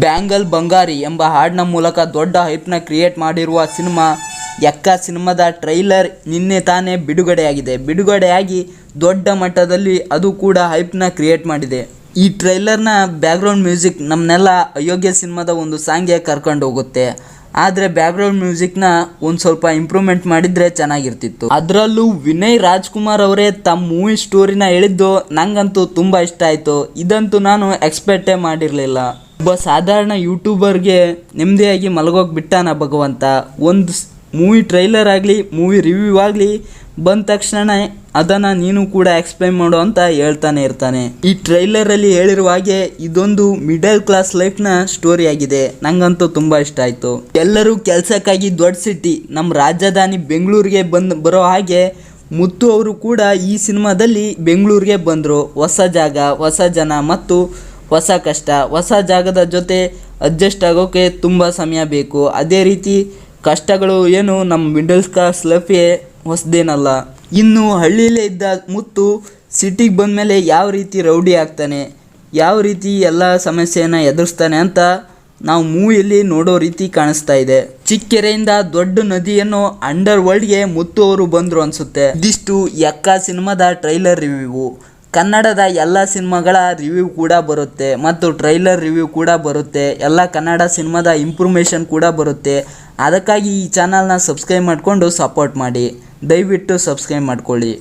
Bangle ಬಂಗಾರಿ ಎಂಬ ಹಾಡಿನ ಮೂಲಕ ದೊಡ್ಡ ಹೈಪ್ನ ಕ್ರಿಯೇಟ್ ಮಾಡಿರುವ ಸಿನಿಮಾ ಯಕ್ಕ ಸಿನಿಮಾದ ಟ್ರೈಲರ್ ನಿನ್ನೆ ತಾನೇ ಬಿಡುಗಡೆಯಾಗಿ ದೊಡ್ಡ ಮಟ್ಟದಲ್ಲಿ ಅದು ಕೂಡ ಹೈಪ್ನ ಕ್ರಿಯೇಟ್ ಮಾಡಿದೆ. ಈ ಟ್ರೈಲರ್ನ ಬ್ಯಾಕ್ಗ್ರೌಂಡ್ ಮ್ಯೂಸಿಕ್ ನಮ್ಮನ್ನೆಲ್ಲ ಅಯೋಗ್ಯ ಸಿನಿಮಾದ ಒಂದು ಸಾಂಗ್ಗೆ ಕರ್ಕೊಂಡು ಹೋಗುತ್ತೆ. ಆದರೆ ಬ್ಯಾಕ್ಗ್ರೌಂಡ್ ಮ್ಯೂಸಿಕ್ನ ಒಂದು ಸ್ವಲ್ಪ ಇಂಪ್ರೂವ್ಮೆಂಟ್ ಮಾಡಿದರೆ ಚೆನ್ನಾಗಿರ್ತಿತ್ತು. ಅದರಲ್ಲೂ ವಿನಯ್ ರಾಜ್ಕುಮಾರ್ ಅವರೇ ತಮ್ಮ ಮೂವಿ ಸ್ಟೋರಿನ ಹೇಳಿದ್ದು ನಂಗಂತೂ ತುಂಬ ಇಷ್ಟ ಆಯಿತು. ಇದಂತೂ ನಾನು ಎಕ್ಸ್ಪೆಕ್ಟೇ ಮಾಡಿರಲಿಲ್ಲ. ಒಬ್ಬ ಸಾಧಾರಣ ಯೂಟ್ಯೂಬರ್ಗೆ ನೆಮ್ಮದಿಯಾಗಿ ಮಲಗೋಗಿ ಬಿಟ್ಟಾನ ಭಗವಂತ. ಒಂದು ಮೂವಿ ಟ್ರೈಲರ್ ಆಗಲಿ ಮೂವಿ ರಿವ್ಯೂ ಆಗಲಿ ಬಂದ ತಕ್ಷಣ ಅದನ್ನು ನೀನು ಕೂಡ ಎಕ್ಸ್ಪ್ಲೈನ್ ಮಾಡು ಅಂತ ಹೇಳ್ತಾನೆ ಇರ್ತಾನೆ. ಈ ಟ್ರೈಲರಲ್ಲಿ ಹೇಳಿರುವ ಹಾಗೆ ಇದೊಂದು ಮಿಡಲ್ ಕ್ಲಾಸ್ ಲೈಫ್ನ ಸ್ಟೋರಿ ಆಗಿದೆ. ನಂಗಂತೂ ತುಂಬ ಇಷ್ಟ ಆಯಿತು. ಎಲ್ಲರೂ ಕೆಲಸಕ್ಕಾಗಿ ದೊಡ್ಡ ಸಿಟಿ ನಮ್ಮ ರಾಜಧಾನಿ ಬೆಂಗಳೂರಿಗೆ ಬರೋ ಹಾಗೆ ಮುತ್ತು ಅವರು ಕೂಡ ಈ ಸಿನಿಮಾದಲ್ಲಿ ಬೆಂಗಳೂರಿಗೆ ಬಂದರು. ಹೊಸ ಜಾಗ, ಹೊಸ ಜನ ಮತ್ತು ಹೊಸ ಕಷ್ಟ. ಹೊಸ ಜಾಗದ ಜೊತೆ ಅಡ್ಜಸ್ಟ್ ಆಗೋಕ್ಕೆ ತುಂಬ ಸಮಯ ಬೇಕು. ಅದೇ ರೀತಿ ಕಷ್ಟಗಳು ಏನು ನಮ್ಮ ಮಿಡಲ್ ಕ್ಲಾಸ್ ಲೈಫೇ ಹೊಸದೇನಲ್ಲ. ಇನ್ನು ಹಳ್ಳಿಯಲ್ಲೇ ಇದ್ದ ಮುತ್ತು ಸಿಟಿಗೆ ಬಂದಮೇಲೆ ಯಾವ ರೀತಿ ರೌಡಿ ಆಗ್ತಾನೆ, ಯಾವ ರೀತಿ ಎಲ್ಲ ಸಮಸ್ಯೆಯನ್ನು ಎದುರಿಸ್ತಾನೆ ಅಂತ ನಾವು ಮೂವಿಯಲ್ಲಿ ನೋಡೋ ರೀತಿ ಕಾಣಿಸ್ತಾ ಇದೆ. ಚಿಕ್ಕೆರೆಯಿಂದ ದೊಡ್ಡ ನದಿಯನ್ನು ಅಂಡರ್ ವರ್ಲ್ಡ್ಗೆ ಮುತ್ತು ಅವರು ಬಂದರು ಅನಿಸುತ್ತೆ. ಇದಿಷ್ಟು ಯಕ್ಕ ಸಿನಿಮಾದ ಟ್ರೈಲರ್ ರಿವ್ಯೂ. ಕನ್ನಡದ ಎಲ್ಲ ಸಿನಿಮಾಗಳ ರಿವ್ಯೂ ಕೂಡ ಬರುತ್ತೆ ಮತ್ತು ಟ್ರೈಲರ್ ರಿವ್ಯೂ ಕೂಡ ಬರುತ್ತೆ. ಎಲ್ಲ ಕನ್ನಡ ಸಿನಿಮಾದ ಇನ್ಫಾರ್ಮೇಷನ್ ಕೂಡ ಬರುತ್ತೆ. ಅದಕ್ಕಾಗಿ ಈ ಚಾನಲ್ನ ಸಬ್ಸ್ಕ್ರೈಬ್ ಮಾಡಿಕೊಂಡು ಸಪೋರ್ಟ್ ಮಾಡಿ. ದಯವಿಟ್ಟು ಸಬ್ಸ್ಕ್ರೈಬ್ ಮಾಡ್ಕೊಳ್ಳಿ.